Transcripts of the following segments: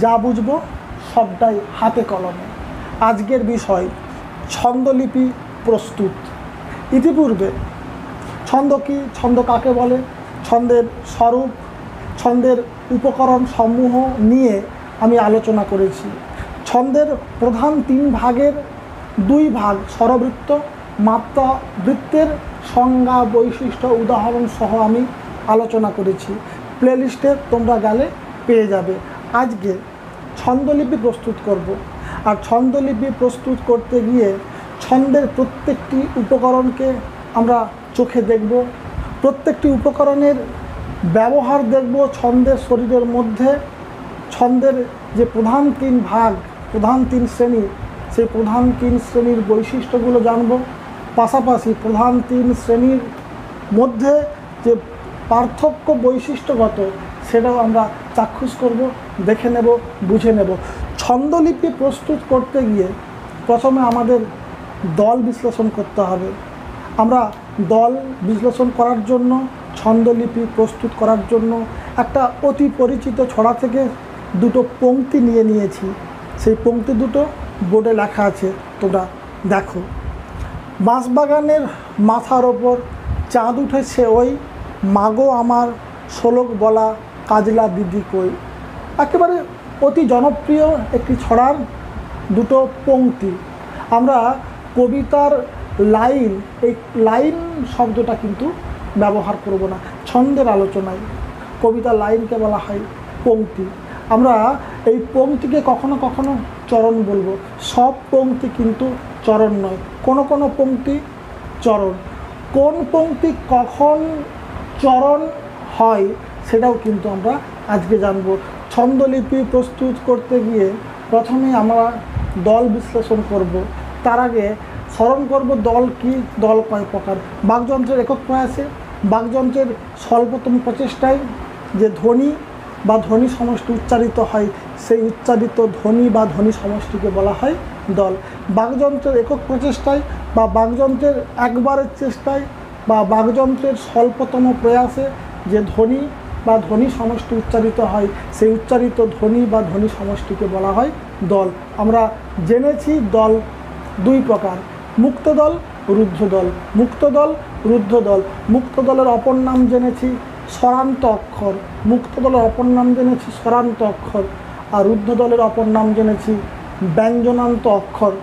যা বুঝবো সবটাই হাতে কলমে। আজকের বিষয় ছন্দলিপি প্রস্তুত। ইতিপূর্বে ছন্দ কি, ছন্দ কাকে বলে, ছন্দের স্বরূপ, ছন্দের উপকরণ সমূহ নিয়ে আমি আলোচনা করেছি। ছন্দের প্রধান 3 ভাগের 2 ভাগ স্বরবৃত্ত, মাত্রা বৃত্তের সংজ্ঞা, বৈশিষ্ট্য, উদাহরণ সহ আমি আলোচনা করেছি। প্লেলিস্টে তোমরা গেলে পেয়ে যাবে। আজকে ছন্দলিপি প্রস্তুত করব। আর ছন্দলিপি প্রস্তুত করতে গিয়ে ছন্দের প্রত্যেকটি উপকরণকে আমরা চোখে দেখব, প্রত্যেকটি উপকরণের ব্যবহার দেখব ছন্দের শরীরের মধ্যে। ছন্দের যে প্রধান 3 ভাগ, প্রধান 3 শ্রেণী, সেই প্রধান 3 শ্রেণীর বৈশিষ্ট্যগুলো জানব। পাশাপাশি প্রধান 3 শ্রেণীর মধ্যে যে পার্থক্য বৈশিষ্ট্যগত, সেটাও আমরা চাক্ষুষ করব, দেখে নেব, বুঝে নেব। ছন্দলিপি প্রস্তুত করতে গিয়ে প্রথমে আমাদের দল বিশ্লেষণ করতে হবে। আমরা দল বিশ্লেষণ করার জন্য, ছন্দলিপি প্রস্তুত করার জন্য একটা অতি পরিচিত ছড়া থেকে 2টো পংক্তি নিয়েছি। সেই পংক্তি দুটো বোর্ডে লেখা আছে, তোমরা দেখো। বাঁশবাগানের মাথার ওপর চাঁদ উঠেছে ওই, মাগো আমার শোলক বলা কাজলা দিদি কই। একেবারে অতি জনপ্রিয় একটি ছড়ার 2টো পংক্তি। আমরা কবিতার লাইন, এই লাইন শব্দটা কিন্তু ব্যবহার করব না ছন্দের আলোচনায়। কবিতার লাইনকে বলা হয় পংক্তি। আমরা এই পংক্তিকে কখনো কখনো চরণ বলবো। সব পংক্তি কিন্তু চরণ নয়, কোনো পংক্তি চরণ। কোন পংক্তি কখন চরণ হয় সেটাও কিন্তু আমরা আজকে জানব। ছন্দলিপি প্রস্তুত করতে গিয়ে প্রথমে আমরা দল বিশ্লেষণ করব। তার আগে স্মরণ করব দল কি, দল কয় প্রকার। বাকযন্ত্রের একক প্রয়াসে, বাকযন্ত্রের স্বল্পতম প্রচেষ্টায় যে ধ্বনি বা ধ্বনি সমষ্টি উচ্চারিত হয়, সেই উচ্চারিত ধ্বনি বা ধ্বনি সমষ্টিকে বলা হয় দল। বাকযন্ত্রের একক প্রচেষ্টায় বা বাকযন্ত্রের একবারের চেষ্টায় বা বাকযন্ত্রের স্বল্পতম প্রয়াসে যে ধ্বনি বা ধ্বনি সমষ্টি উচ্চারিত হয়, সেই উচ্চারিত ধ্বনি বা ধ্বনি সমষ্টিকে বলা হয় দল। আমরা জেনেছি দল 2 প্রকার, মুক্ত দল, রুদ্ধ দল। মুক্ত দল, রুদ্ধ দল। মুক্ত দলের অপর নাম জেনেছি স্বরান্ত অক্ষর, মুক্ত দলের অপর নাম জেনেছি স্বরান্ত অক্ষর। আর রুদ্ধ দলের অপর নাম জেনেছি ব্যঞ্জনান্ত অক্ষর।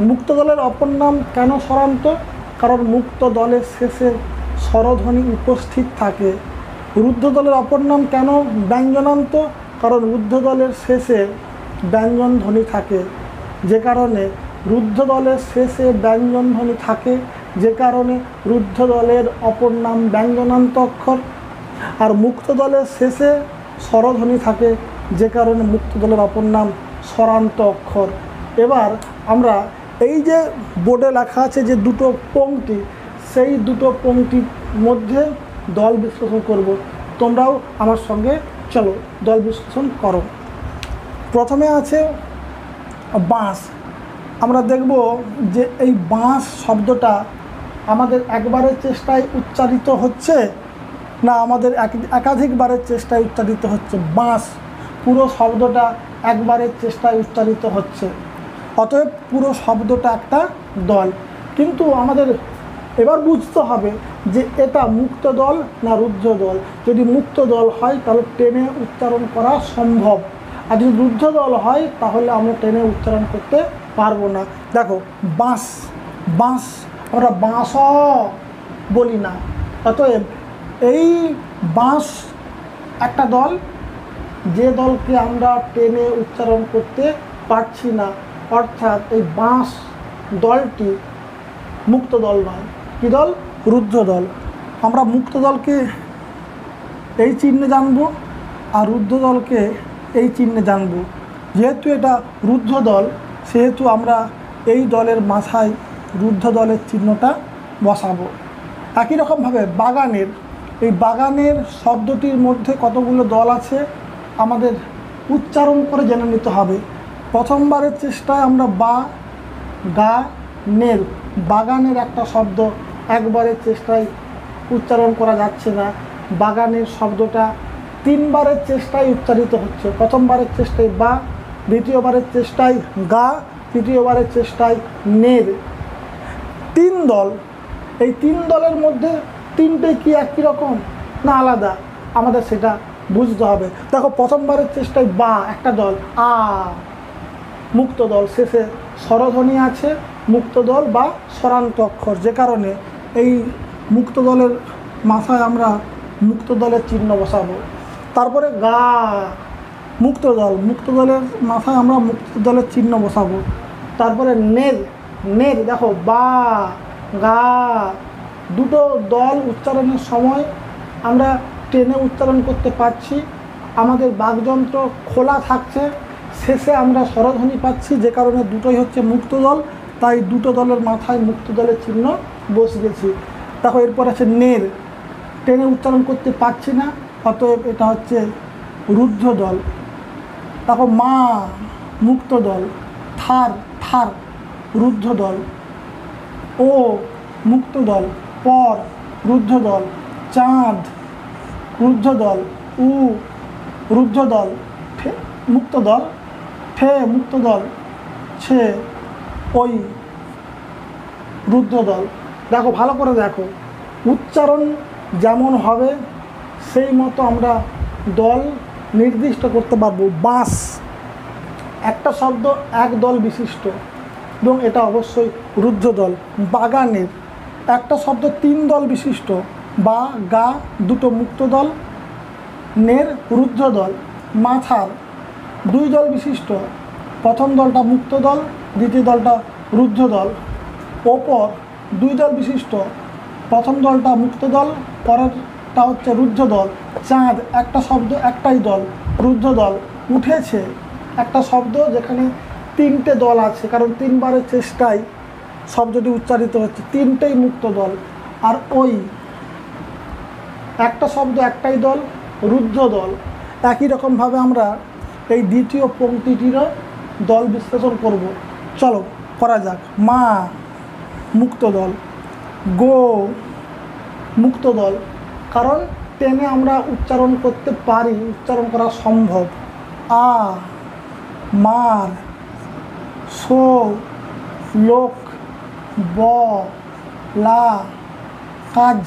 মুক্ত দলের অপর নাম কেন স্বরান্ত? কারণ মুক্ত দলের শেষে স্বরধ্বনি উপস্থিত থাকে। রুদ্ধ দলের অপর নাম কেন ব্যঞ্জনান্ত? কারণ রুদ্ধ দলের শেষে ব্যঞ্জন ধ্বনি থাকে, যে কারণে রুদ্ধ দলের শেষে ব্যঞ্জন ধ্বনি থাকে, যে কারণে রুদ্ধ দলের অপর নাম ব্যঞ্জনান্ত অক্ষর। আর মুক্ত দলের শেষে স্বরধ্বনি থাকে, যে কারণে মুক্ত দলের অপর নাম স্বরান্ত অক্ষর। এবার আমরা এই যে বোর্ডে লেখা আছে যে 2টো পংক্তি, সেই 2টো পংক্তির মধ্যে দল বিশ্লেষণ করব। তোমরাও আমার সঙ্গে চলো দল বিশ্লেষণ করো। প্রথমে আছে বাঁশ। আমরা দেখব যে এই বাঁশ শব্দটা আমাদের একবারের চেষ্টায় উচ্চারিত হচ্ছে না আমাদের একাধিকবারের চেষ্টায় উচ্চারিত হচ্ছে। বাঁশ পুরো শব্দটা একবারের চেষ্টায় উচ্চারিত হচ্ছে, অতএব পুরো শব্দটা একটা দল। কিন্তু আমাদের এবার বুঝতে হবে যে এটা মুক্ত দল না রুদ্ধ দল। যদি মুক্ত দল হয় তাহলে টেনে উচ্চারণ করা সম্ভব, আর যদি রুদ্ধ দল হয় তাহলে আমরা টেনে উচ্চারণ করতে পারবো না। দেখো বাঁশ, বাঁশ আমরা বাঁশ বলি না, অতএব এই বাঁশ একটা দল, যে দলকে আমরা টেনে উচ্চারণ করতে পারছি না, অর্থাৎ এই বাঁশ দলটি মুক্ত দল নয়। কী দল? রুদ্ধ দল। আমরা মুক্ত দলকে এই চিহ্নে জানব আর রুদ্ধ দলকে এই চিহ্নে জানব। যেহেতু এটা রুদ্ধ দল, সেহেতু আমরা এই দলের মাথায় রুদ্ধ দলের চিহ্নটা বসাবো। একই রকমভাবে বাগানের, এই বাগানের শব্দটির মধ্যে কতগুলো দল আছে আমাদের উচ্চারণ করে জেনে নিতে হবে। প্রথমবারের চেষ্টায় আমরা বা, গা, নের, বাগানের একটা শব্দ একবারের চেষ্টায় উচ্চারণ করা যাচ্ছে না। বাগানের শব্দটা তিনবারের চেষ্টায় উচ্চারিত হচ্ছে। প্রথমবারের চেষ্টায় বা, দ্বিতীয়বারের চেষ্টায় গা, তৃতীয়বারের চেষ্টায় নের। তিন দল, এই তিন দলের মধ্যে তিনটে কি একই রকম না আলাদা, আমাদের সেটা বুঝতে হবে। দেখো প্রথমবারের চেষ্টায় বা একটা দল, আ মুক্ত দল, শেষে স্বরধ্বনি আছে, মুক্ত দল বা স্বরান্ত অক্ষর, যে কারণে এই মুক্ত দলের মাথায় আমরা মুক্ত দলের চিহ্ন বসাবো। তারপরে গা মুক্ত দল, মুক্ত দলের মাথায় আমরা মুক্ত দলের চিহ্ন বসাবো। তারপরে নের, নের দেখো বা গা, দুটো দল উচ্চারণের সময় আমরা টেনে উচ্চারণ করতে পারছি, আমাদের বাকযন্ত্র খোলা থাকছে, শেষে আমরা স্বরধ্বনি পাচ্ছি, যে কারণে দুটোই হচ্ছে মুক্ত দল, তাই দুটো দলের মাথায় মুক্ত দলের চিহ্ন বসিয়েছি। দেখো এরপর আছে নের, টেনে উচ্চারণ করতে পারছি না, অতএব এটা হচ্ছে রুদ্ধ দল। দেখো মা মুক্ত দল, থার থার রুদ্ধ দল, ও মুক্ত দল, পর রুদ্ধ দল, চাঁদ রুদ্ধ দল, উ রুদ্ধ দল, মুক্ত দল, ফে মুক্ত দল, ছে ওই রুদ্ধ দল। দেখো ভালো করে দেখো, উচ্চারণ যেমন হবে সেই মতো আমরা দল নির্দিষ্ট করতে পারবো। বাঁশ একটা শব্দ এক দল বিশিষ্ট এবং এটা অবশ্যই রুদ্ধ দল। বাগানের একটা শব্দ তিন দল বিশিষ্ট, বা গা দুটো মুক্ত দল, নের রুদ্ধ দল। মাথার দুই দল বিশিষ্ট, প্রথম দলটা মুক্ত দল, দ্বিতীয় দলটা রুদ্ধ দল। ওপর দুই দল বিশিষ্ট, প্রথম দলটা মুক্ত দল, পরেরটা হচ্ছে রুদ্ধ দল। চাঁদ একটা শব্দ একটাই দল, রুদ্ধ দল। উঠেছে একটা শব্দ যেখানে তিনটে দল আছে, কারণ তিনবারের চেষ্টায় শব্দটি উচ্চারিত হচ্ছে, তিনটেই মুক্ত দল। আর ওই একটা শব্দ একটাই দল, রুদ্ধ দল। একই রকমভাবে আমরা এই দ্বিতীয় পংক্তিটিরও দল বিশ্লেষণ করব। চলো করা যাক। মা মুক্ত দল, গো মুক্ত দল, কারণ টেনে আমরা উচ্চারণ করতে পারি, উচ্চারণ করা সম্ভব। আ মার, সো লোক, ব লা কাজ,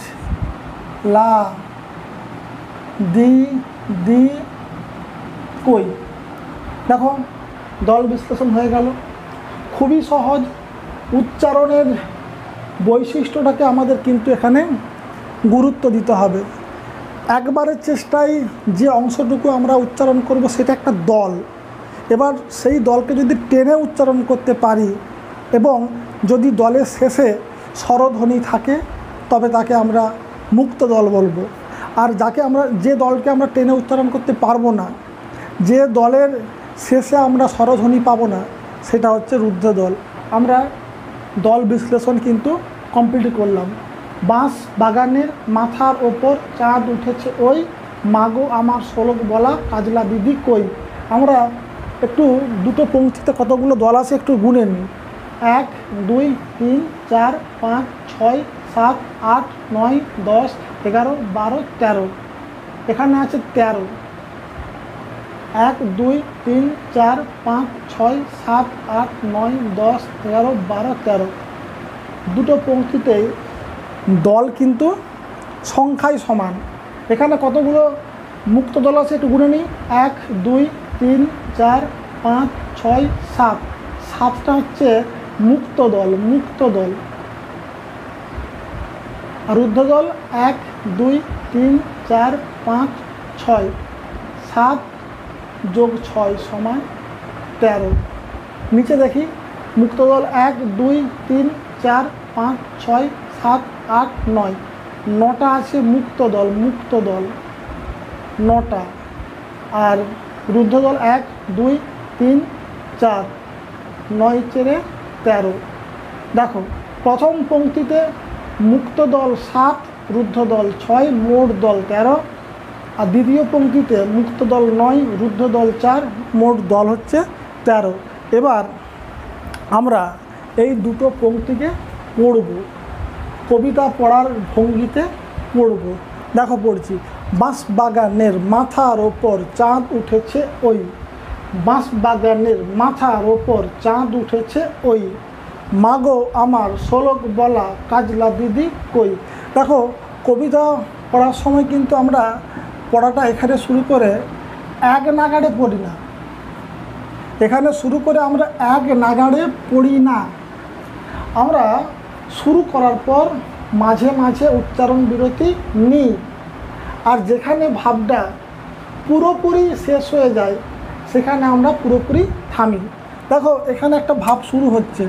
লা দি দি কই। দেখো দল বিশ্লেষণ হয়ে গেল, খুবই সহজ। উচ্চারণের বৈশিষ্ট্যটাকে আমাদের কিন্তু এখানে গুরুত্ব দিতে হবে। একবারের চেষ্টায় যে অংশটুকু আমরা উচ্চারণ করব সেটা একটা দল। এবার সেই দলকে যদি টেনে উচ্চারণ করতে পারি এবং যদি দলের শেষে স্বরধ্বনি থাকে তবে তাকে আমরা মুক্ত দল বলবো। আর যে দলকে আমরা টেনে উচ্চারণ করতে পারবো না, যে দলের শেষে আমরা স্বরধ্বনি পাবো না, সেটা হচ্ছে রুদ্ধ দল। আমরা দল বিশ্লেষণ কিন্তু কমপ্লিট করলাম। বাঁশ বাগানের, মাথার ওপর, চাঁদ উঠেছে ওই, মাগো আমার শোলক বলা, কাজলা দিদি কই। আমরা একটু দুটো পংক্তিতে কতগুলো দল আছে একটু গুনে নিই। 1 2 3 4 5 6 7 8 9 10 11 12 13, এখানে আছে 13। 1 2 3 4 5 6 7 8 9 10 11 12 13, দুটো পংক্তিতে দল কিন্তু সংখ্যায় সমান। এখানে কতগুলো মুক্ত দল আছে একটু গুনে নিই। 1 2 3 4 5 6 7, 7টা হচ্ছে মুক্ত দল, মুক্ত দল। আর রুদ্ধ দল 1 2 3 4 5 6, 7 যোগ 6 সমান 13। নিচে দেখি মুক্ত দল 1 2 3 4 5 6 7 8 9, 9টা আছে মুক্ত দল, মুক্ত দল 9টা। আর রুদ্ধ দল 1 2 3 4, 9 চেরে 13। দেখো প্রথম পংক্তিতে মুক্ত দল 7, রুদ্ধ দল 6, মোট দল 13। আর দ্বিতীয় পংক্তিতে মুক্ত দল 9, রুদ্ধ দল 4, মোট দল হচ্ছে 13। এবার আমরা এই দুটো পংক্তিকে পড়ব, কবিতা পড়ার ভঙ্গিতে পড়ব। দেখো পড়ছি। বাঁশবাগানের মাথার ওপর চাঁদ উঠেছে ওই, বাঁশবাগানের মাথার ওপর চাঁদ উঠেছে ওই, মাগো আমার শোলক বলা কাজলা দিদি কই। দেখো, কবিতা পড়ার সময় কিন্তু আমরা পড়াটা এখানে শুরু করে এক নাগাড়ে পড়ি না, এখানে শুরু করে আমরা এক নাগাড়ে পড়ি না। আমরা শুরু করার পর মাঝে মাঝে উচ্চারণ বিরতি নিই, আর যেখানে ভাবটা পুরোপুরি শেষ হয়ে যায় সেখানে আমরা পুরোপুরি থামি। দেখো, এখানে একটা ভাব শুরু হচ্ছে,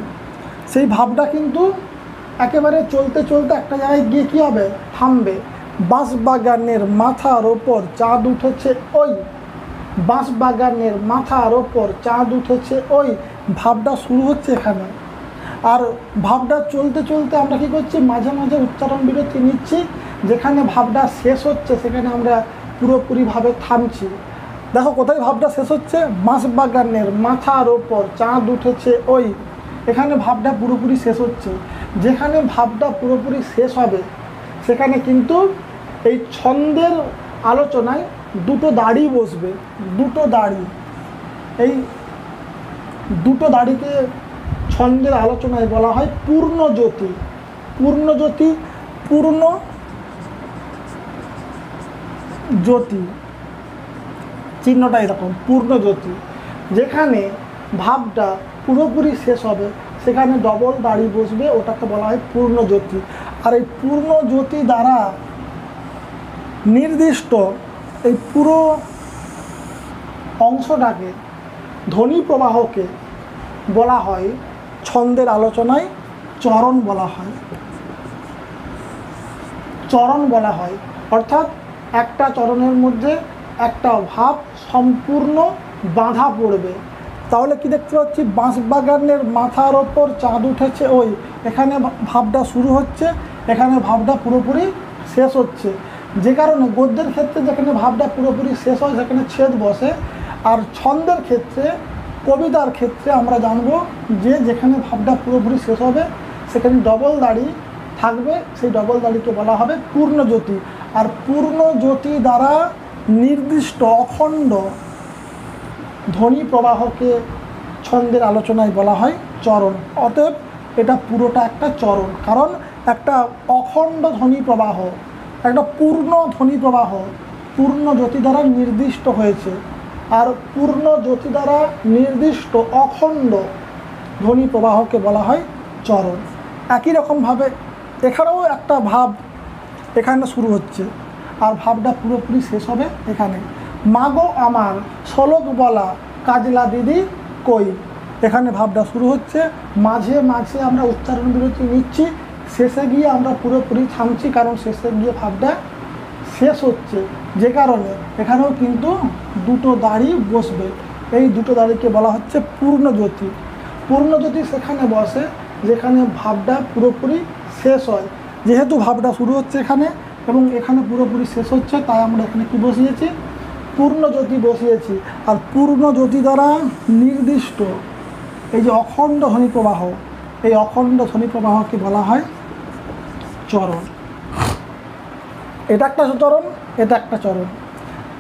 সেই ভাবটা কিন্তু একেবারে চলতে চলতে একটা জায়গায় গিয়ে কী হবে, থামবে। বাঁশবাগানের মাথার ওপর চাঁদ উঠেছে ওই, বাঁশবাগানের মাথার ওপর চাঁদ উঠেছে ওই, ভাবটা শুরু হচ্ছে এখানে। আর ভাবটা চলতে চলতে আমরা কী করছি, মাঝে মাঝে উচ্চারণ বিরতি নিচ্ছি, যেখানে ভাবটা শেষ হচ্ছে সেখানে আমরা পুরোপুরিভাবে থামছি। দেখো কোথায় ভাবটা শেষ হচ্ছে, বাঁশবাগানের মাথার ওপর চাঁদ উঠেছে ওই, এখানে ভাবটা পুরোপুরি শেষ হচ্ছে। যেখানে ভাবটা পুরোপুরি শেষ হবে সেখানে কিন্তু এই ছন্দের আলোচনায় দুটো দাড়ি বসবে, দুটো দাড়ি। এই দুটো দাড়িকে ছন্দের আলোচনায় বলা হয় পূর্ণজ্যোতি। পূর্ণজ্যোতি, পূর্ণ জ্যোতি, চিহ্নটা এরকম পূর্ণজ্যোতি। যেখানে ভাবটা পুরোপুরি শেষ হবে সেখানে ডবল দাড়ি বসবে, ওটাকে বলা হয় পূর্ণজ্যোতি। আর এই পূর্ণজ্যোতি দ্বারা নির্দিষ্ট এই পুরো অংশটাকে, ধ্বনি প্রবাহকে বলা হয় ছন্দের আলোচনায় চরণ বলা হয়, চরণ বলা হয়। অর্থাৎ একটা চরণের মধ্যে একটা ভাব সম্পূর্ণ বাঁধা পড়বে। তাহলে কি দেখতে পাচ্ছি, বাঁশবাগানের মাথার ওপর চাঁদ উঠেছে ওই, এখানে ভাবটা শুরু হচ্ছে, এখানে ভাবটা পুরোপুরি শেষ হচ্ছে। যে কারণে গদ্যের ক্ষেত্রে যেখানে ভাবটা পুরোপুরি শেষ হয় সেখানে ছেদ বসে, আর ছন্দের ক্ষেত্রে, কবিতার ক্ষেত্রে আমরা জানবো যে যেখানে ভাবটা পুরোপুরি শেষ হবে সেখানে ডবল দাড়ি থাকবে, সেই ডবল দাড়িকে বলা হবে পূর্ণজ্যোতি। আর পূর্ণজ্যোতি দ্বারা নির্দিষ্ট অখণ্ড ধ্বনি প্রবাহকে ছন্দের আলোচনায় বলা হয় চরণ। অতএব এটা পুরোটা একটা চরণ, কারণ একটা অখণ্ড ধ্বনি প্রবাহ, একটা পূর্ণ ধ্বনি প্রবাহ পূর্ণজ্যোতি দ্বারা নির্দিষ্ট হয়েছে। আর পূর্ণজ্যোতি দ্বারা নির্দিষ্ট অখণ্ড ধ্বনি প্রবাহকে বলা হয় চরণ। একই রকমভাবে এখানেও একটা ভাব এখানে শুরু হচ্ছে, আর ভাবটা পুরোপুরি শেষ হবে এখানে। মাগো আমার শোলক বলা কাজলা দিদি কই, এখানে ভাবটা শুরু হচ্ছে, মাঝে মাঝে আমরা উচ্চারণ বিরতি নিচ্ছি, শেষে গিয়ে আমরা পুরোপুরি থামছি, কারণ শেষে গিয়ে ভাবটা শেষ হচ্ছে। যে কারণে এখানেও কিন্তু দুটো দাড়ি বসবে, এই দুটো দাড়িকে বলা হচ্ছে পূর্ণজ্যোতি। পূর্ণজ্যোতি সেখানে বসে যেখানে ভাবটা পুরোপুরি শেষ হয়। যেহেতু ভাবটা শুরু হচ্ছে এখানে এবং এখানে পুরোপুরি শেষ হচ্ছে, তাই আমরা এখানে কি বসিয়েছি, পূর্ণজ্যোতি বসিয়েছি। আর পূর্ণজ্যোতি দ্বারা নির্দিষ্ট এই যে অখণ্ড ধ্বনি প্রবাহ, এই অখণ্ড ধ্বনি প্রবাহকে বলা হয় চরণ। এটা একটা চরণ, এটা একটা চরণ।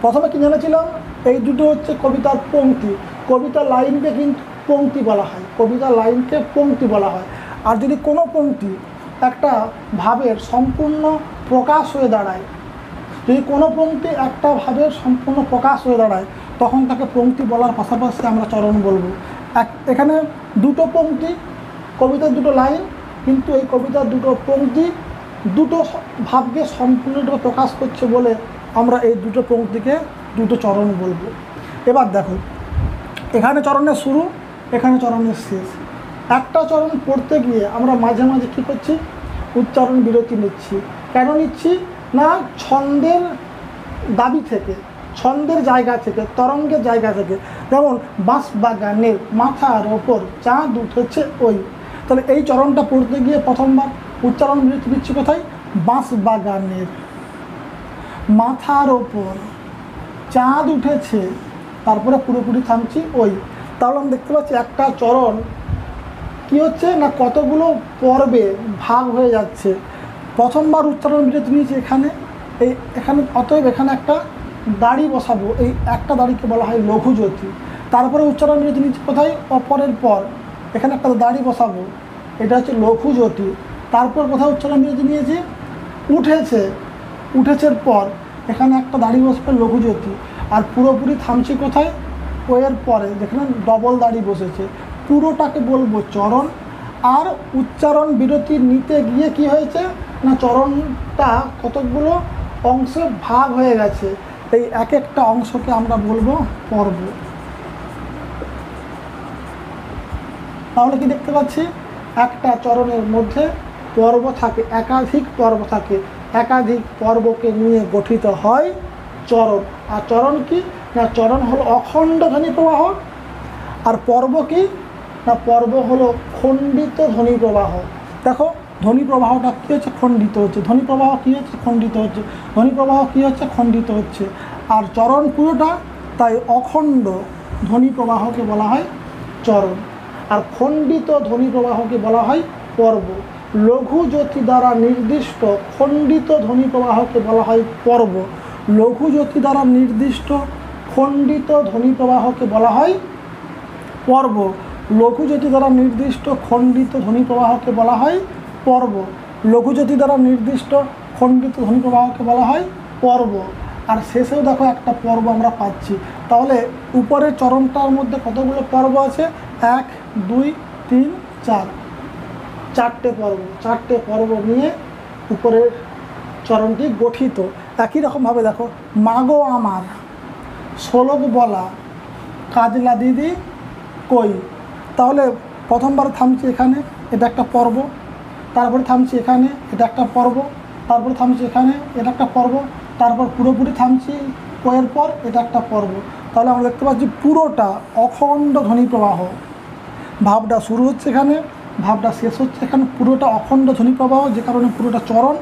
প্রথমে কি জেনেছিলাম, এই দুটো হচ্ছে কবিতার পংক্তি। কবিতার লাইনকে কিন্তু পংক্তি বলা হয়, কবিতার লাইনকে পংক্তি বলা হয়। আর যদি কোনো পংক্তি একটা ভাবের সম্পূর্ণ প্রকাশ হয়ে দাঁড়ায়, যদি কোনো পংক্তি একটা ভাবের সম্পূর্ণ প্রকাশ হয়ে দাঁড়ায়, তখন তাকে পংক্তি বলার পাশাপাশি আমরা চরণ বলবো। এখানে দুটো পংক্তি, কবিতার দুটো লাইন, কিন্তু এই কবিতার দুটো পংক্তি দুটো ভাবকে সম্পূর্ণরূপে প্রকাশ করছে বলে আমরা এই দুটো পংক্তিকে দুটো চরণ বলবো। এবার দেখো, এখানে চরণের শুরু, এখানে চরণের শেষ। একটা চরণ পড়তে গিয়ে আমরা মাঝে মাঝে কী করছি, উচ্চারণ বিরতি নিচ্ছি। কেন নিচ্ছি না, ছন্দের দাবি থেকে, ছন্দের জায়গা থেকে, তরঙ্গের জায়গা থেকে। যেমন বাঁশবাগানের মাথার ওপর চাঁদ উঠেছে ওই, তাহলে এই চরণটা পড়তে গিয়ে প্রথমবার উচ্চারণ বিরতি নিচ্ছি কোথায়, বাঁশবাগানের মাথার ওপর চাঁদ উঠেছে, তারপরে পুরোপুরি থামছি ওই। তাহলে আমি দেখতে পাচ্ছি একটা চরণ কি হচ্ছে না, কতগুলো পর্বে ভাগ হয়ে যাচ্ছে। প্রথমবার উচ্চারণ বিরতি নিয়েছি এখানে, এই এখানে অতএব এখানে একটা দাড়ি বসাবো, এই একটা দাড়িকে বলা হয় লঘু জ্যোতি। তারপরে উচ্চারণ বিরতি নিচে কোথায় অপরের পর এখানে একটা দাড়ি বসাবো, এটা হচ্ছে লঘু জ্যোতি। তারপর কোথায় উচ্চারণ বিরতি নিয়েছি উঠেছে, উঠেছের পর এখানে একটা দাড়ি বসবে লঘু জ্যোতি। আর পুরোপুরি থামছি কোথায় ও এর পরে যেখানে ডবল দাড়ি বসেছে, পুরোটাকে বলবো চরণ। আর উচ্চারণ বিরতি নিতে গিয়ে কি হয়েছে না চরণটা কতগুলো অংশে ভাগ হয়ে গেছে, এই এক একটা অংশকে আমরা বলবো পর্ব। তাহলে কি দেখতে পাচ্ছি একটা চরণের মধ্যে পর্ব থাকে, একাধিক পর্ব থাকে, একাধিক পর্বকে নিয়ে গঠিত হয় চরণ। আর চরণ কি না চরণ হলো অখণ্ড ধ্বনি প্রবাহ, আর পর্ব কি না পর্ব হলো খণ্ডিত ধ্বনি প্রবাহ। দেখো ধ্বনি প্রবাহটা কী হচ্ছে খণ্ডিত হচ্ছে, ধ্বনি প্রবাহ কী হচ্ছে খণ্ডিত হচ্ছে, ধ্বনি প্রবাহ কী হচ্ছে খণ্ডিত হচ্ছে। আর চরণ পুরোটা তাই অখণ্ড ধ্বনি প্রবাহকে বলা হয় চরণ, আর খণ্ডিত ধ্বনি প্রবাহকে বলা হয় পর্ব। লঘু জ্যোতি দ্বারা নির্দিষ্ট খণ্ডিত ধ্বনি প্রবাহকে বলা হয় পর্ব। লঘু জ্যোতি দ্বারা নির্দিষ্ট খণ্ডিত ধ্বনি প্রবাহকে বলা হয় পর্ব। লঘু জ্যোতি দ্বারা নির্দিষ্ট খণ্ডিত ধ্বনি প্রবাহকে বলা হয় পর্ব। লঘু জ্যোতি দ্বারা নির্দিষ্ট খণ্ডিত ধ্বনি প্রবাহকে বলা হয় পর্ব। আর শেষেও দেখো একটা পর্ব আমরা পাচ্ছি। তাহলে উপরের চরণটার মধ্যে কতগুলো পর্ব আছে, 1 2 3 4, চারটে পর্ব। চারটে পর্ব নিয়ে উপরের চরণটি গঠিত। একই রকমভাবে দেখো মাগো আমার শোলক বলা কাজলা দিদি কই। তাহলে প্রথমবার থামছি এখানে, এটা একটা পর্ব। তারপরে থামছি এখানে, এটা একটা পর্ব। তারপরে থামছি এখানে, এটা একটা পর্ব। তারপর পুরোপুরি থামছি কয়ের পর, এটা একটা পর্ব। তাহলে আমরা দেখতে পাচ্ছি পুরোটা অখণ্ড ধ্বনি প্রবাহ। ভাবটা শুরু হচ্ছে এখানে, ভাবটা শেষ হচ্ছে এখানে, পুরোটা অখণ্ড ধ্বনি প্রবাহ, যে কারণে পুরোটা চরণ।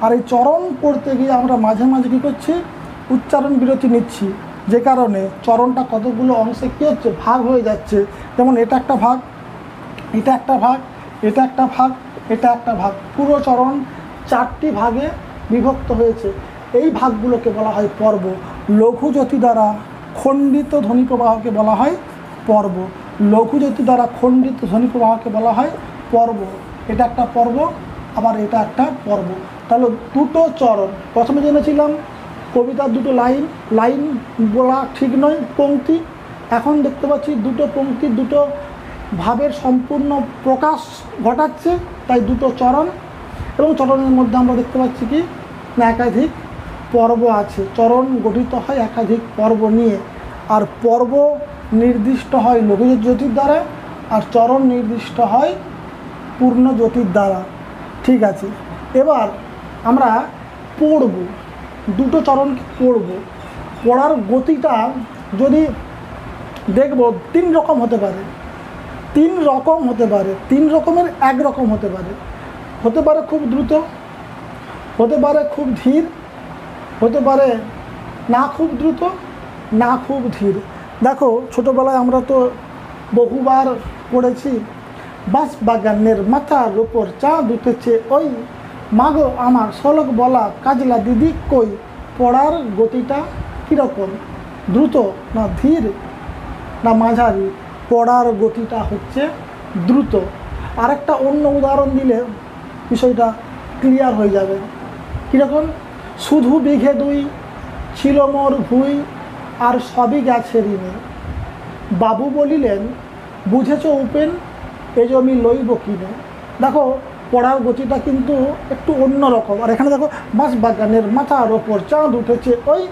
আর এই চরণ পড়তে গিয়ে আমরা মাঝে মাঝে কী করছি উচ্চারণ বিরতি নিচ্ছি, যে কারণে চরণটা কতগুলো অংশে কী হচ্ছে ভাগ হয়ে যাচ্ছে। যেমন এটা একটা ভাগ, এটা একটা ভাগ, এটা একটা ভাগ, এটা একটা ভাগ, পুরো চরণ চারটি ভাগে বিভক্ত হয়েছে। এই ভাগগুলোকে বলা হয় পর্ব। লঘু জ্যোতি দ্বারা খণ্ডিত ধ্বনি প্রবাহকে বলা হয় পর্ব। লঘু জ্যোতি দ্বারা খণ্ডিত ধ্বনি প্রবাহকে বলা হয় পর্ব। এটা একটা পর্ব, আবার এটা একটা পর্ব। তাহলে দুটো চরণ, প্রথমে জেনেছিলাম কবিতার দুটো লাইন, লাইন বলা ঠিক নয়, পংক্তি। এখন দেখতে পাচ্ছি দুটো পংক্তি দুটো ভাবের সম্পূর্ণ প্রকাশ ঘটাচ্ছে, তাই দুটো চরণ। এবং চরণের মধ্যে আমরা দেখতে পাচ্ছি কি না একাধিক পর্ব আছে। চরণ গঠিত হয় একাধিক পর্ব নিয়ে, আর পর্ব নির্দিষ্ট হয় লঘু জ্যোতির দ্বারা, আর চরণ নির্দিষ্ট হয় পূর্ণ জ্যোতির দ্বারা। ঠিক আছে, এবার আমরা পড়ব, দুটো চরণকে পড়ব। পড়ার গতিটা যদি দেখব তিন রকম হতে পারে, তিন রকম হতে পারে, তিন রকমের এক রকম হতে পারে। হতে পারে খুব দ্রুত, হতে পারে খুব ধীর, হতে পারে না খুব দ্রুত না খুব ধীর। দেখো ছোটোবেলায় আমরা তো বহুবার পড়েছি, বাঁশ বাগানের মাথার উপর চাঁদ উঠেছে ওই, মাগো আমার শোলক বলা কাজলা দিদি কই। পড়ার গতিটা কীরকম, দ্রুত না ধীর না মাঝারি? পড়ার গতিটা হচ্ছে দ্রুত। আরেকটা অন্য উদাহরণ দিলে বিষয়টা ক্লিয়ার হয়ে যাবে। কীরকম, শুধু বিঘে দুই ছিল মোর ভুই, আর সবই গেছে ঋণে। বাবু বলিলেন বুঝেছ উপেন, এ জমি লইব কিনে। দেখো পড়ার গতিটা কিন্তু একটু অন্য রকম। আর এখানে দেখো বাঁশ বাগানের মাথার ওপর চাঁদ উঠেছে ওই,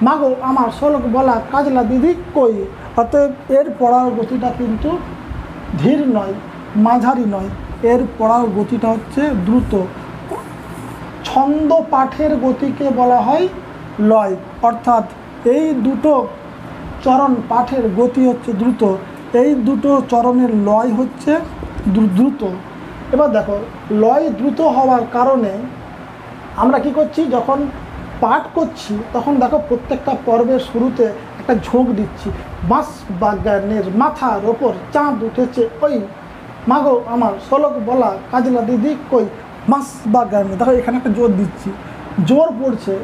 মাগো আমার শোলক বলা কাজলা দিদি কই। অতএব এর পড়ার গতিটা কিন্তু ধীর নয়, মাঝারি নয়, এর পড়ার গতিটা হচ্ছে দ্রুত। ছন্দ পাঠের গতিকে বলা হয় লয়, অর্থাৎ এই দুটো চরণ পাঠের গতি হচ্ছে দ্রুত, এই দুটো চরণের লয় হচ্ছে দ্রুত। এবার দেখো লয় দ্রুত হওয়ার কারণে আমরা কি করছি, যখন পাঠ করছি তখন দেখো প্রত্যেকটা পর্বের শুরুতে একটা ঝোঁক দিচ্ছি। বাঁশ বাগানের মাথার ওপর চাঁদ উঠেছে ওই, মাগো আমার শোলক বলা কাজলা দিদি কই। বাঁশ বাগানে দেখো এখানে একটা জোর দিচ্ছি, জোর পড়ছে,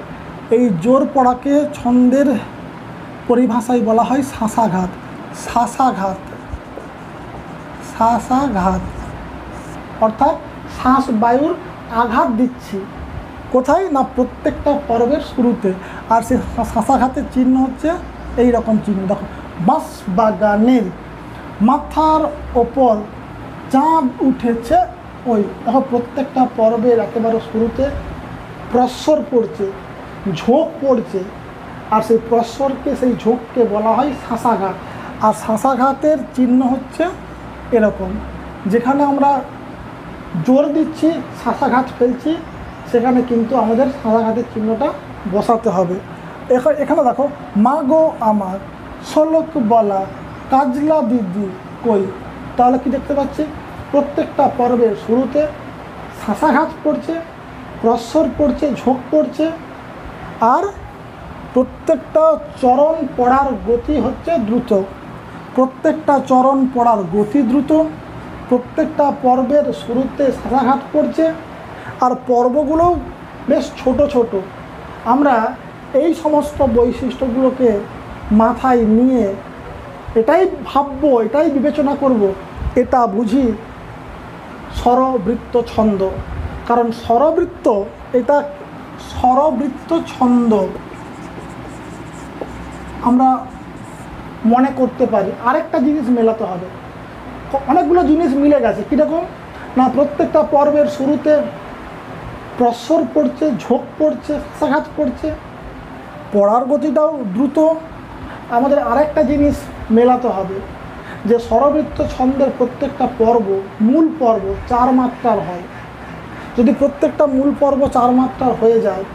এই জোর পড়াকে ছন্দের পরিভাষায় বলা হয় শাঁসাঘাত। শাঁসাঘাত, শাঁসাঘাত অর্থাৎ শ্বাস বায়ুর আঘাত দিচ্ছি। কোথায় না প্রত্যেকটা পর্বের শুরুতে। আর সেই শাঁসাঘাতের চিহ্ন হচ্ছে এই রকম চিহ্ন। দেখো, বাঁশ বাগানের মাথার ওপর চাঁদ উঠেছে ওই। দেখো, প্রত্যেকটা পর্বের একেবারে শুরুতে প্রস্বর পড়ছে, ঝোঁক পড়ছে, আর সেই প্রস্বরকে, সেই ঝোঁককে বলা হয় শাঁসাঘাত। আর শাঁসাঘাতের চিহ্ন হচ্ছে এরকম, যেখানে আমরা জোর দিচ্ছি, শাঁসাঘাত ফেলছি, সেখানে কিন্তু আমাদের শাঁসাঘাতের চিহ্নটা বসাতে হবে। এখানে দেখো, মা গো আমার শোলক বলা কাজলা দিদি কই। তাহলে কি দেখতে পাচ্ছি, প্রত্যেকটা পর্বের শুরুতে শাঁসাঘাত পড়ছে, প্রস্বর পড়ছে, ঝোঁক পড়ছে, আর প্রত্যেকটা চরণ পড়ার গতি হচ্ছে দ্রুত। প্রত্যেকটা চরণ পড়ার গতি দ্রুত, প্রত্যেকটা পর্বের শুরুতে শাঁসাঘাত পড়ছে, আর পর্বগুলো বেশ ছোট ছোট। আমরা এই সমস্ত বৈশিষ্ট্যগুলোকে মাথায় নিয়ে এটাই ভাববো, এটাই বিবেচনা করব, এটা বুঝি স্বরবৃত্ত ছন্দ। কারণ স্বরবৃত্ত, এটা স্বরবৃত্ত ছন্দ আমরা মনে করতে পারি। আরেকটা জিনিস মেলাতে হবে, অনেকগুলো জিনিস মিলে গেছে। কীরকম না, প্রত্যেকটা পর্বের শুরুতে প্রস্বর পড়ছে, ঝোঁক পড়ছে, শাঁসাঘাত পড়ছে, পড়ার গতিটাও দ্রুত। আমাদের আরেকটা জিনিস মেলাতে হবে যে স্বরবৃত্ত ছন্দের প্রত্যেকটা পর্ব, মূল পর্ব 4 মাত্রার হয়। যদি প্রত্যেকটা মূল পর্ব 4 মাত্রার হয়ে যায়,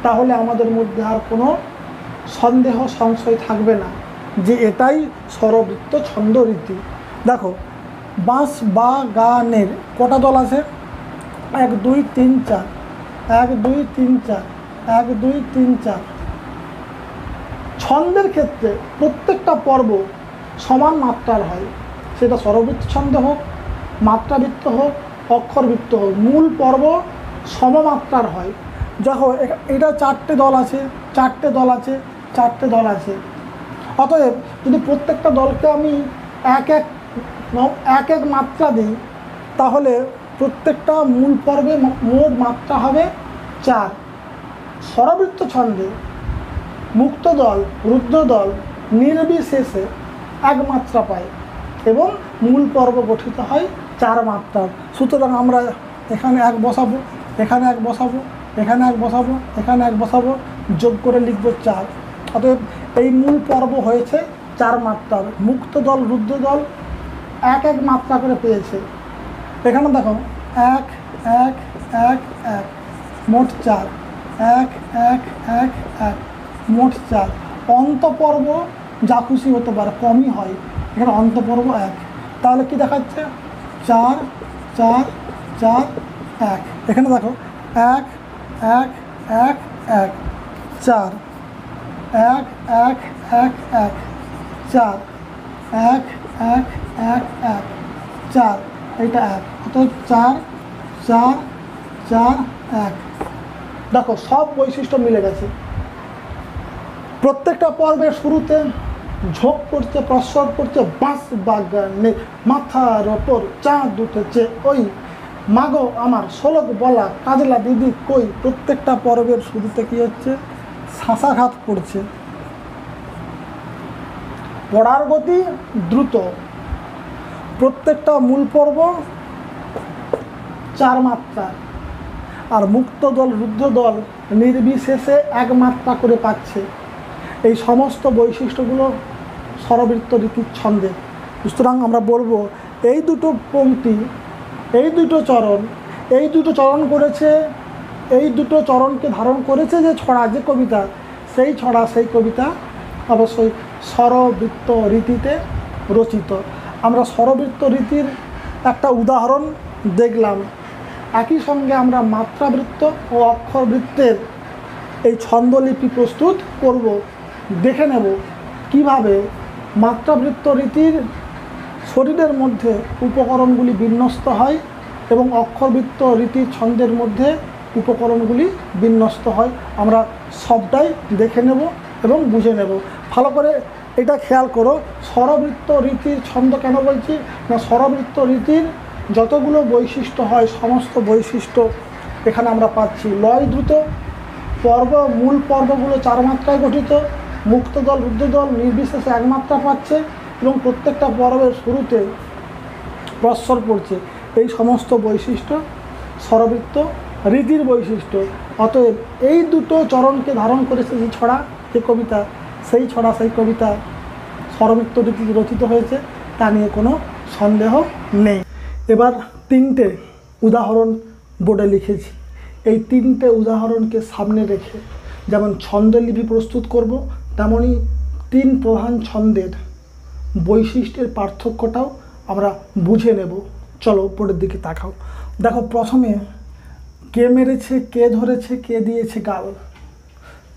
তাহলে আমাদের মধ্যে আর কোনো সন্দেহ সংশয় থাকবে না যে এটাই স্বরবৃত্ত ছন্দ রীতি। দেখো, বাঁশ বাগানের কটা দল আছে? 1 2 3 4, 1 2 3 4, 1 2 3 4। ছন্দের ক্ষেত্রে প্রত্যেকটা পর্ব সমান মাত্রার হয়, সেটা স্বরবৃত্ত ছন্দ হোক, মাত্রাবৃত্ত হোক, অক্ষরবৃত্ত হোক, মূল পর্ব সমমাত্রার হয়। দেখো, এটা 4টে দল আছে, 4টে দল আছে, 4টে দল আছে। অতএব যদি প্রত্যেকটা দলকে আমি এক এক মাত্রা দিই, তাহলে প্রত্যেকটা মূল পর্বে মোট মাত্রা হবে 4। স্বরবৃত্ত ছন্দে মুক্ত দল, রুদ্র দল নির্বিশেষে 1 মাত্রা পায় এবং মূল পর্ব গঠিত হয় 4 মাত্রার। সুতরাং আমরা এখানে 1 বসাবো, এখানে 1 বসাবো, এখানে 1 বসাবো, এখানে 1 বসাবো, যোগ করে লিখব 4। অতএব এই মূল পর্ব হয়েছে 4 মাত্রার। মুক্ত দল, রুদ্র দল 1 মাত্রা করে পেয়েছে। এখানে দেখো, 1 1 1 1, মোট 4, 1 1 1 1, মোট 4। অন্তপর্ব যা খুশি হতে পারে, কমই হয়, এখানে অন্তপর্ব 1। তাহলে কি দেখাচ্ছে? 4 4 4 1। এখানে দেখো, 1 1 1 1, 4 1 1 1 1, 4 1 1 1 1, 4, এইটা 1। অর্থাৎ 4 4 4 1। দেখো, সব বৈশিষ্ট্য মিলে গেছে। প্রত্যেকটা পর্বের শুরুতে ঝোঁক পড়ছে, প্রস্বর পড়ছে, বাঁশ বাগানে মাথার ওপর চাঁদ উঠেছে ওই, মাগো আমার শোলক বলা কাজলা দিদি কই। প্রত্যেকটা পর্বের শুরুতে কি হচ্ছে? শাঁসাঘাত পড়ছে, পড়ার গতি দ্রুত। প্রত্যেকটা মূল পর্ব 4 মাত্রা, আর মুক্ত দল, রুদ্র দল নির্বিশেষে 1 মাত্রা করে পাচ্ছে। এই সমস্ত বৈশিষ্ট্যগুলো স্বরবৃত্ত রীতির ছন্দে। সুতরাং আমরা বলবো, এই দুটো পংক্তি, এই দুটো চরণ, এই দুটো চরণ করেছে, এই দুটো চরণকে ধারণ করেছে যে ছড়া, যে কবিতা, সেই ছড়া, সেই কবিতা অবশ্যই স্বরবৃত্ত রীতিতে রচিত। আমরা স্বরবৃত্ত রীতির একটা উদাহরণ দেখলাম। একই সঙ্গে আমরা মাত্রাবৃত্ত ও অক্ষরবৃত্তের এই ছন্দলিপি প্রস্তুত করব। দেখে নেব কিভাবে মাত্রাবৃত্ত রীতির শরীরের মধ্যে উপকরণগুলি বিন্যস্ত হয় এবং অক্ষরবৃত্ত রীতির ছন্দের মধ্যে উপকরণগুলি বিন্যস্ত হয়। আমরা সবটাই দেখে নেব এবং বুঝে নেব। ভালো করে এটা খেয়াল করো, স্বরবৃত্ত রীতির ছন্দ কেন বলছি না, স্বরবৃত্ত রীতির যতগুলো বৈশিষ্ট্য হয় সমস্ত বৈশিষ্ট্য এখানে আমরা পাচ্ছি। লয় দ্রুত পর্ব, মূল পর্বগুলো 4 মাত্রায় গঠিত, মুক্তদল রুদ্ধদল নির্বিশেষে 1 মাত্রা পাচ্ছে এবং প্রত্যেকটা পর্বের শুরুতে প্রস্বর পড়ছে। এই সমস্ত বৈশিষ্ট্য স্বরবৃত্ত রীতির বৈশিষ্ট্য। অতএব এই দুটো চরণকে ধারণ করেছে যে ছড়া, যে কবিতা, সেই ছড়া সেই কবিতা স্বরবৃত্ত রীতি রচিত হয়েছে, তা নিয়ে কোনো সন্দেহ নেই। এবার 3টে উদাহরণ বোর্ডে লিখেছি। এই 3টে উদাহরণকে সামনে রেখে যেমন ছন্দলিপি প্রস্তুত করব, তেমনই 3 প্রধান ছন্দের বৈশিষ্ট্যের পার্থক্যটাও আমরা বুঝে নেব। চলো বোর্ডের দিকে তাকাও। দেখো, প্রথমে কে মেরেছে, কে ধরেছে, কে দিয়েছে গাল।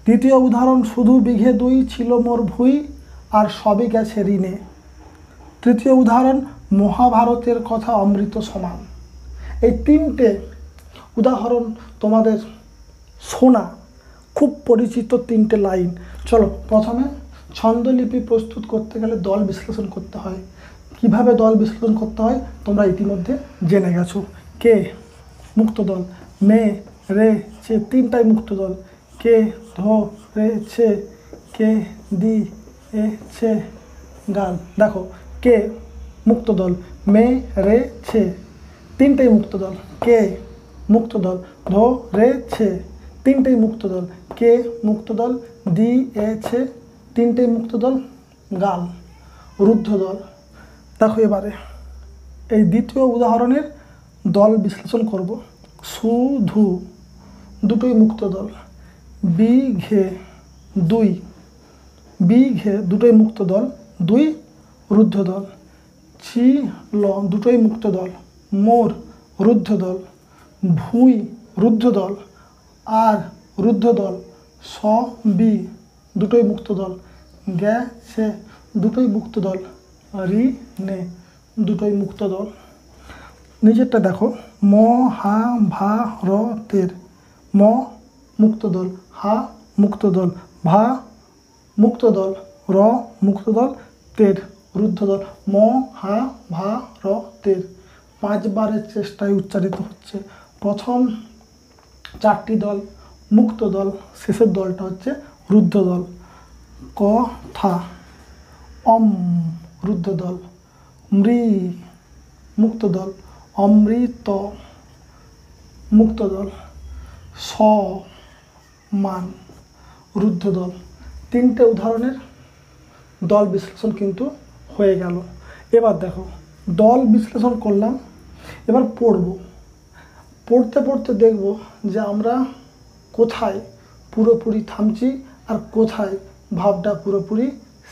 দ্বিতীয় উদাহরণ শুধু বিঘে 2 ছিল মোর ভুঁই আর সবই গেছে ঋণে। তৃতীয় উদাহরণ মহাভারতের কথা অমৃত সমান। এই 3টে উদাহরণ তোমাদের শোনা খুব পরিচিত 3টে লাইন। চলো, প্রথমে ছন্দলিপি প্রস্তুত করতে গেলে দল বিশ্লেষণ করতে হয়। কিভাবে দল বিশ্লেষণ করতে হয় তোমরা ইতিমধ্যে জেনে গেছো। কে মুক্ত দল, মে রে ছে 3টাই মুক্ত দল, কে ধরেছে, কে দিয়েছে গাল। দেখো, কে মুক্ত দল, মে রে ছে 3টাই মুক্ত দল, কে মুক্ত দল, ধরেছে 3টাই মুক্ত দল, কে মুক্ত দল, দিয়েছে 3টাই মুক্ত দল, গাল রুদ্ধ দল। দেখো, এবারে এই দ্বিতীয় উদাহরণের দল বিশ্লেষণ করব। শুধু 2টোই মুক্ত দল, বিঘে 2, বিঘে 2টোই মুক্ত দল, 2 রুদ্ধ দল, ছিল 2টোই মুক্ত দল, মোর রুদ্ধ দল, ভুঁই রুদ্ধ দল আর রুদ্ধ দল, সবই 2টোই মুক্ত দল, গেছে 2টোই মুক্ত দল, ঋণে 2টোই মুক্ত দল। নিচেরটা দেখো, মহাভারতের ম মুক্ত দল, হা মুক্ত দল, ভা মুক্ত দল, র মুক্ত দল, তের রুদ্ধ দল। মহাভারতের 5 বারের চেষ্টায় উচ্চারিত হচ্ছে। প্রথম 4টি দল মুক্ত দল, শেষের দলটা হচ্ছে রুদ্ধ দল। কথা রুদ্ধ দল, মৃ মুক্ত দল, অমৃত মুক্ত দল, সমান রুদ্ধ দল। 3টে উদাহরণের দল বিশ্লেষণ কিন্তু হয়ে গেল। এবার দেখো, দল বিশ্লেষণ করলাম, এবার পড়তে পড়তে দেখব যে আমরা কোথায় পুরোপুরি থামছি আর কোথায় ভাবটা পুরোপুরি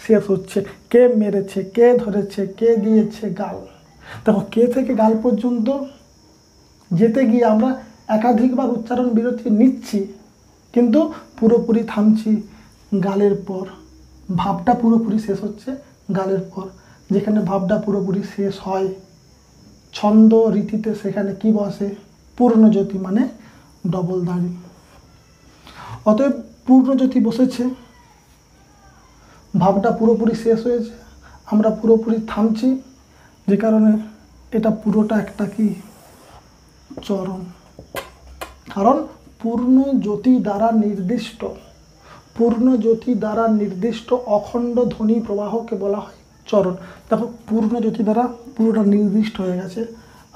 শেষ হচ্ছে। কে মেরেছে, কে ধরেছে, কে দিয়েছে গাল। দেখো, কে থেকে গাল পর্যন্ত যেতে গিয়ে আমরা একাধিকবার উচ্চারণ বিরতি নিচ্ছি, কিন্তু পুরোপুরি থামছি গালের পর। ভাবটা পুরোপুরি শেষ হচ্ছে গালের পর। যেখানে ভাবটা পুরোপুরি শেষ হয় ছন্দ রীতিতে, সেখানে কি বসে? পূর্ণজ্যোতি, মানে ডবল দাড়ি। অতএব পূর্ণজ্যোতি বসেছে, ভাবটা পুরোপুরি শেষ হয়েছে, আমরা পুরোপুরি থামছি, যে কারণে এটা পুরোটা একটা কি চরণ। কারণ পূর্ণজ্যোতি দ্বারা নির্দিষ্ট অখণ্ড ধ্বনি প্রবাহকে বলা হয় চরণ। দেখো, পূর্ণজ্যোতি দ্বারা পুরোটা নির্দিষ্ট হয়ে গেছে,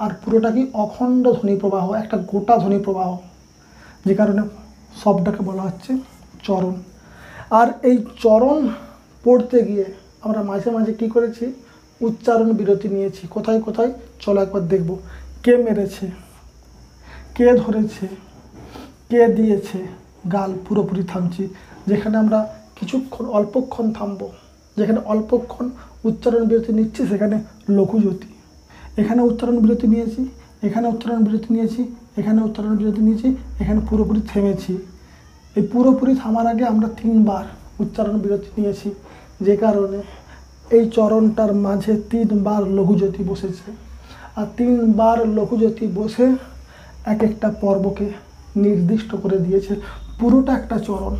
আর পুরোটা কি অখণ্ড ধ্বনি প্রবাহ, একটা গোটা ধ্বনি প্রবাহ, যে কারণে সবটাকে বলা হচ্ছে চরণ। আর এই চরণ পড়তে গিয়ে আমরা মাঝে মাঝে কী করেছি? উচ্চারণ বিরতি নিয়েছি। কোথায় কোথায় চলো একবার দেখব। কে মেরেছে, কে ধরেছে, কে দিয়েছে গাল, পুরোপুরি থামছি। যেখানে আমরা কিছুক্ষণ অল্পক্ষণ থামবো, যেখানে অল্পক্ষণ উচ্চারণ বিরতি নিচ্ছি, সেখানে লঘুজ্যোতি। এখানে উচ্চারণ বিরতি নিয়েছি, এখানে উচ্চারণ বিরতি নিয়েছি, এখানে উচ্চারণ বিরতি নিয়েছি, এখানে পুরোপুরি থেমেছি। এই পুরোপুরি থামার আগে আমরা 3 বার উচ্চারণ বিরতি নিয়েছি, যে কারণে এই চরণটার মাঝে 3 বার লঘুজ্যোতি বসেছে। আর 3 বার লঘুজ্যোতি বসে এক একটা পর্বকে নির্দিষ্ট করে দিয়েছে। পুরোটা একটা চরণ,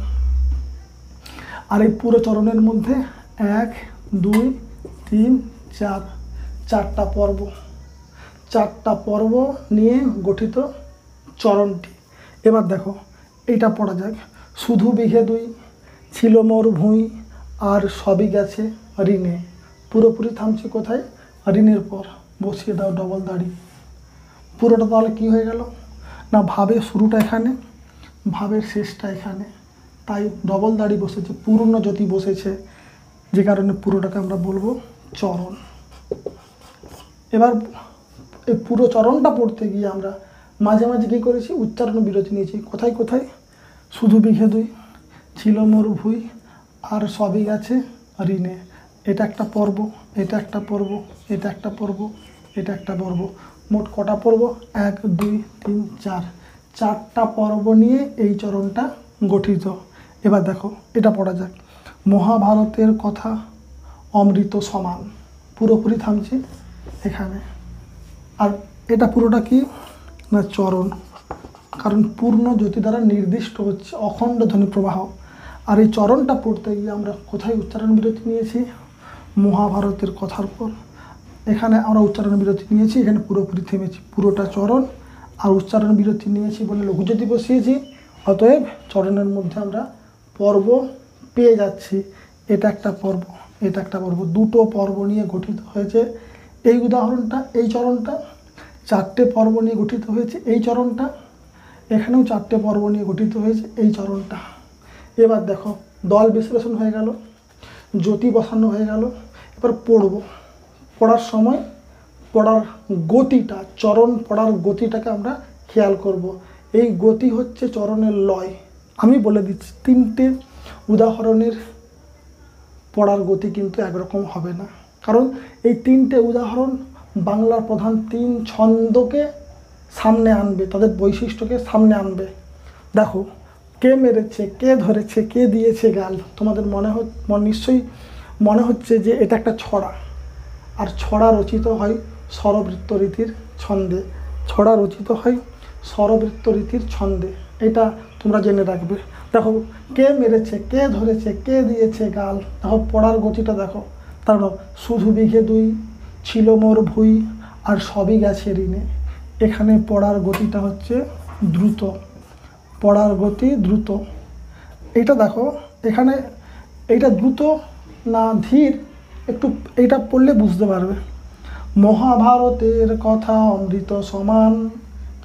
আর এই পুরো চরণের মধ্যে 1 2 3 4 চারটা পর্ব, চারটা পর্ব নিয়ে গঠিত চরণটি। এবার দেখো এইটা পড়া যাক। শুধু বিঘে দুই ছিল মোর ভুঁই, আর সবই গেছে ঋণে। পুরোপুরি থামছে কোথায়? ঋণের পর বসিয়ে দাও ডবল দাড়ি। পুরোটা তাহলে কী হয়ে গেল না, ভাবের শুরুটা এখানে, ভাবের শেষটা এখানে, তাই ডবল দাড়ি বসেছে, পূর্ণ জ্যোতি বসেছে, যে কারণে পুরোটাকে আমরা বলবো চরণ। এবার এই পুরো চরণটা পড়তে গিয়ে আমরা মাঝে মাঝে কী করেছি? উচ্চারণ বিরতি নিয়েছি। কোথায় কোথায়? শুধু বিঘে দুই ছিল মোর ভুঁই, আর সবই গেছে ঋণে। এটা একটা পর্ব, এটা একটা পর্ব, এটা একটা পর্ব, এটা একটা পর্ব। মোট কটা পর্ব? 1 2 3 4, চারটা পর্ব নিয়ে এই চরণটা গঠিত। এবার দেখো এটা পড়া যাক। মহাভারতের কথা অমৃত সমান। পুরোপুরি থামছি এখানে। আর এটা পুরোটা কি না, চরণ, কারণ পূর্ণ জ্যোতি দ্বারা নির্দিষ্ট হচ্ছে অখণ্ড ধ্বনি প্রবাহ। আর এই চরণটা পড়তে গিয়ে আমরা কোথায় উচ্চারণ বিরতি নিয়েছি? মহাভারতের কথার পর। এখানে আমরা উচ্চারণ বিরতি নিয়েছি, এখানে পুরোপুরি থেমেছি। পুরোটা চরণ আর উচ্চারণ বিরতি নিয়েছি বলে লঘুজ্যোতি বসিয়েছি, অতএব চরণের মধ্যে আমরা পর্ব পেয়ে যাচ্ছি। এটা একটা পর্ব, এটা একটা পর্ব, দুটো পর্ব নিয়ে গঠিত হয়েছে এই উদাহরণটা। এই চরণটা চারটে পর্ব নিয়ে গঠিত হয়েছে এই চরণটা, এখানেও চারটে পর্ব নিয়ে গঠিত হয়েছে এই চরণটা। এবার দেখো দল বিশ্লেষণ হয়ে গেল, জ্যোতি বসানো হয়ে গেল। এবার পড়ব, পড়ার সময় পড়ার গতিটা, চরণ পড়ার গতিটাকে আমরা খেয়াল করব। এই গতি হচ্ছে চরণের লয়। আমি বলে দিচ্ছি, তিনটে উদাহরণের পড়ার গতি কিন্তু একরকম হবে না, কারণ এই তিনটে উদাহরণ বাংলার প্রধান 3 ছন্দকে সামনে আনবে, তাদের বৈশিষ্ট্যকে সামনে আনবে। দেখো, কে মেরেছে, কে ধরেছে, কে দিয়েছে গাল। তোমাদের নিশ্চয়ই মনে হচ্ছে যে এটা একটা ছড়া, আর ছড়া রচিত হয় স্বরবৃত্ত রীতির ছন্দে। ছড়া রচিত হয় স্বরবৃত্ত রীতির ছন্দে, এটা তোমরা জেনে রাখবে। দেখো, কে মেরেছে, কে ধরেছে, কে দিয়েছে গাল। দেখো পড়ার গতিটা দেখো। তারপর শুধু বিঘে দুই ছিল মোর ভুঁই, আর সবই গেছে ঋণে। এখানে পড়ার গতিটা হচ্ছে দ্রুত, পড়ার গতি দ্রুত। এইটা দেখো, এখানে এইটা দ্রুত না ধীর, একটু এইটা পড়লে বুঝতে পারবে। মহাভারতের কথা অমৃত সমান,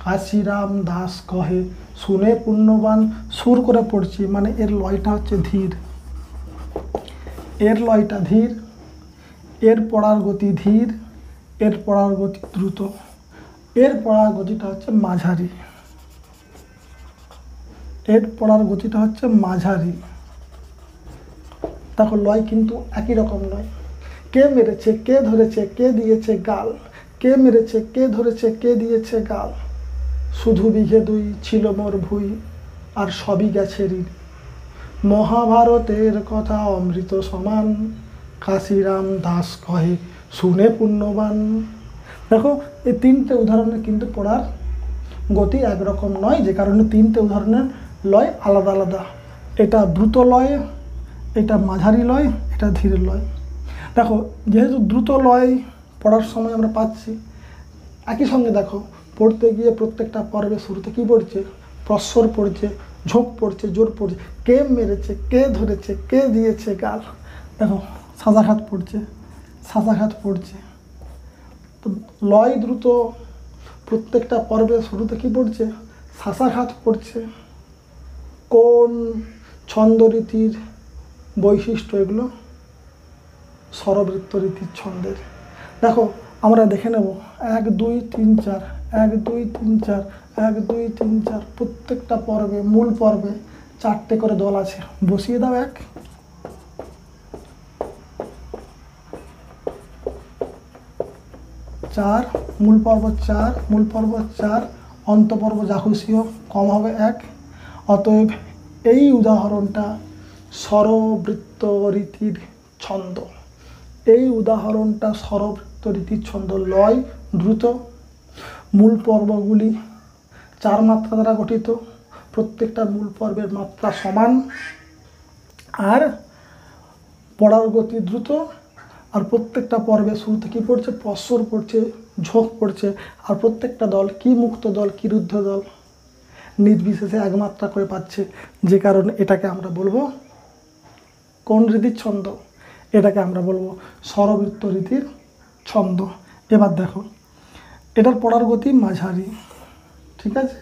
কাশিরাম দাস কহে শুনে পুণ্যবান। সুর করে পড়ছি, মানে এর লয়টা হচ্ছে ধীর, এর লয়টা ধীর, এর পড়ার গতি ধীর, এর পড়ার গতি দ্রুত, এর পড়ার গতিটা হচ্ছে মাঝারি, এর পড়ার গতিটা হচ্ছে মাঝারি। দেখো লয় কিন্তু একই রকম নয়। কে মেরেছে, কে ধরেছে, কে দিয়েছে গাল। কে মেরেছে, কে ধরেছে, কে দিয়েছে গাল। শুধু বিঘে দুই ছিল মোর ভুঁই, আর সবই গেছে ঋণ। মহাভারতের কথা অমৃত সমান, কাশিরাম দাস কহে শুনে পুণ্যবান। দেখো এই তিনটে উদাহরণে কিন্তু পড়ার গতি একরকম নয়, যে কারণে তিনটে উদাহরণের লয় আলাদা আলাদা। এটা দ্রুত লয়, এটা মাঝারি লয়, এটা ধীর লয়। দেখো যেহেতু দ্রুত লয় পড়ার সময় আমরা পাচ্ছি, একই সঙ্গে দেখো পড়তে গিয়ে প্রত্যেকটা পর্বে শুরুতে কী পড়ছে? প্রস্বর পড়ছে, ঝোঁক পড়ছে, জোর পড়ছে। কে মেরেছে, কে ধরেছে, কে দিয়েছে গাল। দেখো সাজাঘাত পড়ছে, সাজাঘাত পড়ছে। তো লয় দ্রুত, প্রত্যেকটা পর্বের শুরুতে কী পড়ছে? শাসাঘাত পড়ছে। কোন ছন্দরীতির বৈশিষ্ট্য এগুলো? স্বরবৃত্ত রীতির ছন্দের। দেখো আমরা দেখে নেব 1 2 3 4, 1 2 3 4, 1 2 3 4। প্রত্যেকটা পর্বে, মূল পর্বে 4টে করে দল আছে। বসিয়ে দাও 1, 4, মূল পর্ব 4, মূল পর্ব 4, অন্তপর্ব যাহুসীয় কম হবে 1। অতএব এই উদাহরণটা স্বরবৃত্ত রীতির ছন্দ। এই উদাহরণটা স্বরবৃত্ত রীতির ছন্দ, লয় দ্রুত। মূল পর্বগুলি 4 মাত্রা দ্বারা গঠিত, প্রত্যেকটা মূল পর্বের মাত্রা সমান, আর পড়ার গতি দ্রুত, আর প্রত্যেকটা পর্বে শুরুতে কী পড়ছে, প্রস্বর পড়ছে, ঝোঁক পড়ছে, আর প্রত্যেকটা দল কি মুক্ত দল কি রুদ্ধ দল নির্বিশেষে একমাত্রা করে পাচ্ছে, যে কারণে এটাকে আমরা বলবো কোন রীতির ছন্দ, এটাকে আমরা বলবো স্বরবৃত্ত রীতির ছন্দ। এবার দেখো এটার পড়ার গতি মাঝারি, ঠিক আছে।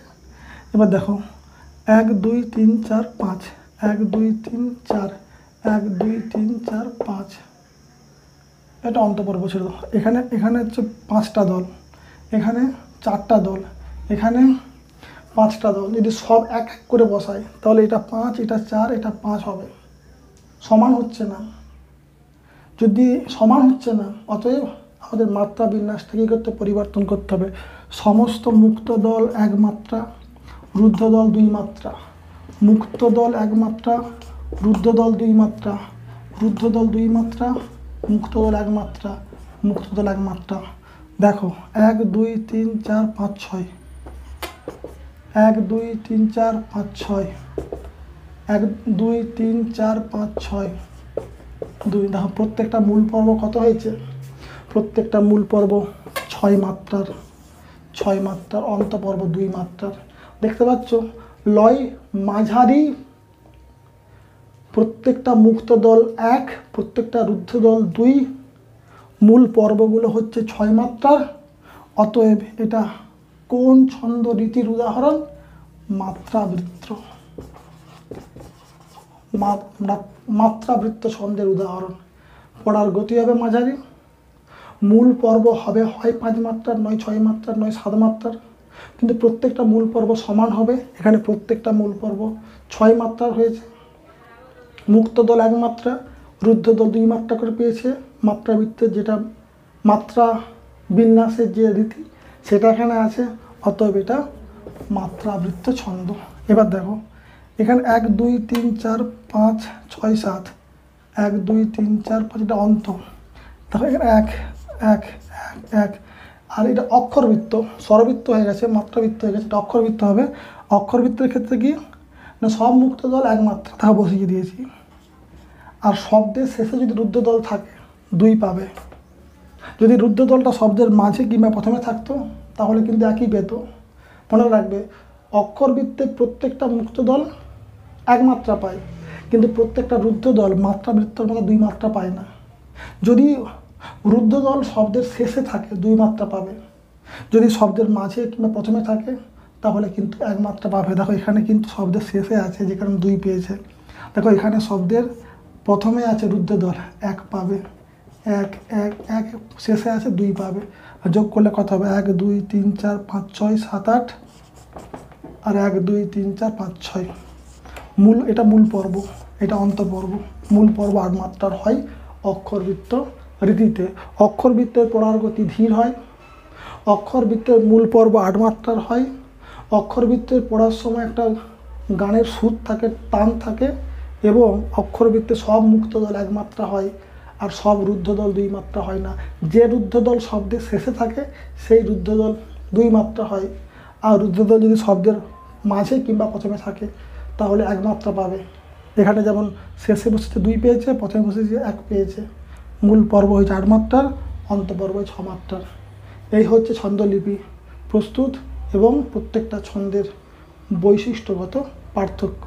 এবার দেখো 1 2 3 4 5, 1 2 3 4, 1 2 3 4 5, এটা অন্তপর্ব ছিল। এখানে এখানে হচ্ছে 5টা দল, এখানে 4টা দল, এখানে 5টা দল। যদি সব এক এক করে বসাই তাহলে এটা 5, এটা 4, এটা 5 হবে, সমান হচ্ছে না। যদি সমান হচ্ছে না, অতএব আমাদের মাত্রা বিন্যাসটা কী করতে, পরিবর্তন করতে হবে। সমস্ত মুক্ত দল এক মাত্রা, রুদ্ধ দল 2 মাত্রা, মুক্ত দল 1 মাত্রা, রুদ্ধ দল 2 মাত্রা, রুদ্ধ দল 2 মাত্রা, মুক্ত দল 1 মাত্রা, মুক্ত দল 1 মাত্রা। দেখো 1 2 3 4 5 6, 1 2 3 4 5 6, 1 2 3 4 5 6 2। দেখো প্রত্যেকটা মূল পর্ব কত হয়েছে, প্রত্যেকটা মূল পর্ব 6 মাত্রার, 6 মাত্রার, অন্তপর্ব 2 মাত্রার। দেখতে পাচ্ছ লয় মাঝারি, প্রত্যেকটা মুক্ত দল 1, প্রত্যেকটা রুদ্ধ দল 2, মূল পর্বগুলো হচ্ছে 6 মাত্রার। অতএব এটা কোন ছন্দ রীতির উদাহরণ, মাত্রাবৃত্ত, মাত্রাবৃত্ত ছন্দের উদাহরণ। পড়ার গতি হবে মাঝারি, মূল পর্ব হবে হয় 5 মাত্রার, নয় 6 মাত্রার, নয় 7 মাত্রার, কিন্তু প্রত্যেকটা মূল পর্ব সমান হবে। এখানে প্রত্যেকটা মূল পর্ব 6 মাত্রার হয়েছে। মুক্ত দল 1 মাত্রা, রুদ্ধ দল 2 মাত্রা করে পেয়েছে। মাত্রাবৃত্তের যেটা মাত্রা বিন্যাসের যে রীতি সেটা এখানে আছে, অতএব এটা মাত্রাবৃত্ত ছন্দ। এবার দেখো এখানে 1 2 3 4 5 6 7, 1 2 3 4 5, এটা অন্ত। দেখো এখানে 1 1 1 1, আর এটা অক্ষরবৃত্ত, স্বরবৃত্ত হয়ে গেছে, মাত্রাবৃত্ত হয়ে গেছে, এটা অক্ষরবৃত্ত হবে। অক্ষরবৃত্তের ক্ষেত্রে কি না, সব মুক্ত দল 1 মাত্রা, তা বসিয়ে দিয়েছি। আর শব্দের শেষে যদি রুদ্ধ দল থাকে 2 পাবে। যদি রুদ্ধ দলটা শব্দের মাঝে কিংবা প্রথমে থাকতো তাহলে কিন্তু একই পেত। মনে রাখবে অক্ষরবৃত্তে প্রত্যেকটা মুক্ত দল 1 মাত্রা পায়, কিন্তু প্রত্যেকটা রুদ্ধ দল মাত্রাবৃত্তর মতো 2 মাত্রা পায় না। যদি রুদ্ধ দল শব্দের শেষে থাকে 2 মাত্রা পাবে, যদি শব্দের মাঝে কিংবা প্রথমে থাকে তাহলে কিন্তু 1 মাত্রা পাবে। দেখো এখানে কিন্তু শব্দের শেষে আছে, যে কারণে 2 পেয়েছে। দেখো এখানে শব্দের প্রথমে আছে রুদ্ধ দল 1 পাবে, 1 1 1, শেষে আছে 2 পাবে। আর যোগ করলে কত হবে, 1 2 3 4 5 6 7 8, আর 1 2 3 4 5 6। মূল, এটা মূল পর্ব, এটা অন্তপর্ব। মূল পর্ব 8 মাত্রার হয় অক্ষরবৃত্ত রীতিতে। অক্ষরবৃত্তের পড়ার গতি ধীর হয়। অক্ষরবৃত্তের মূল পর্ব 8 মাত্রার হয়। অক্ষরবৃত্তের পড়ার সময় একটা গানের সুর থাকে, টান থাকে, এবং অক্ষরবৃত্তে সব মুক্ত দল 1 মাত্রা হয়, আর সব রুদ্ধ দল 2 মাত্রা হয় না। যে রুদ্ধ দল শব্দের শেষে থাকে সেই রুদ্ধ দল 2 মাত্রা হয়, আর রুদ্ধ দল যদি শব্দের মাঝে কিংবা প্রথমে থাকে তাহলে 1 মাত্রা পাবে। এখানে যেমন শেষে বসেছে 2 পেয়েছে, প্রথমে বসেছে 1 পেয়েছে। মূল পর্ব হয়েছে 8 মাত্রার, অন্তপর্ব 6 মাত্রার। এই হচ্ছে ছন্দলিপি প্রস্তুত এবং প্রত্যেকটা ছন্দের বৈশিষ্ট্যগত পার্থক্য।